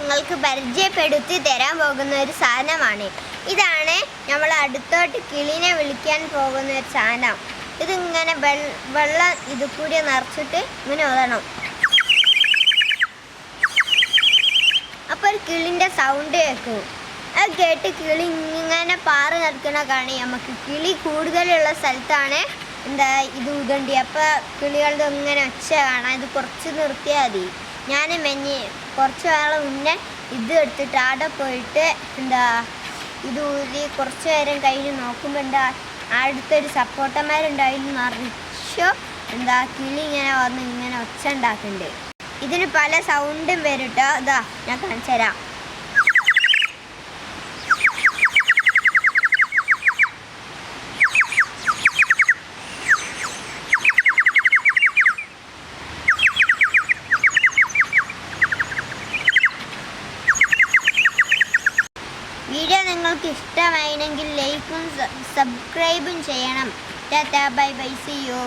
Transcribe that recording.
നിങ്ങൾക്ക് പരിചയപ്പെടുത്തി തരാൻ പോകുന്ന ഒരു സാധനമാണ്. ഇതാണ് നമ്മൾ അടുത്തോട്ട് കിളിനെ വിളിക്കാൻ പോകുന്ന ഒരു സാധനം. ഇതിങ്ങനെ വെള്ളം ഇത് കൂടി നിറച്ചിട്ട് ഇങ്ങനെ ഓടണം. അപ്പോൾ ഒരു കിളിൻ്റെ സൗണ്ട് കേൾക്കും. അത് കേട്ട് കിളി ഇങ്ങനെ പാറി നടക്കണ കാണി. നമുക്ക് കിളി കൂടുതലുള്ള സ്ഥലത്താണ് ഇത് ഊതണ്ടി. അപ്പോൾ കിളികളുടെ ഇങ്ങനെ ഒച്ച കാണാം. ഇത് കുറച്ച് നിർത്തിയാൽ മതി. ഞാൻ കുറച്ച് നാൾ മുന്നേ ഇത് എടുത്തിട്ട് അവിടെ പോയിട്ട് ഇത് ഊതി കുറച്ച് നേരം കഴിഞ്ഞ് നോക്കുമ്പോൾ അടുത്തൊരു സപ്പോർട്ടന്മാരുണ്ടായിരുന്നു നിറച്ചോ കിളി ഇങ്ങനെ വന്ന് ഇങ്ങനെ ഒച്ച ഉണ്ടാക്കുന്നുണ്ട്. ഇതിന് പല സൗണ്ടും വരും കേട്ടോ. ഇതാ ഞാൻ കാണിച്ചു തരാം. വീഡിയോ നിങ്ങൾക്ക് ഇഷ്ടമായെങ്കിൽ ലൈക്കും സബ്സ്ക്രൈബും ചെയ്യണം. Tata bye bye, see U.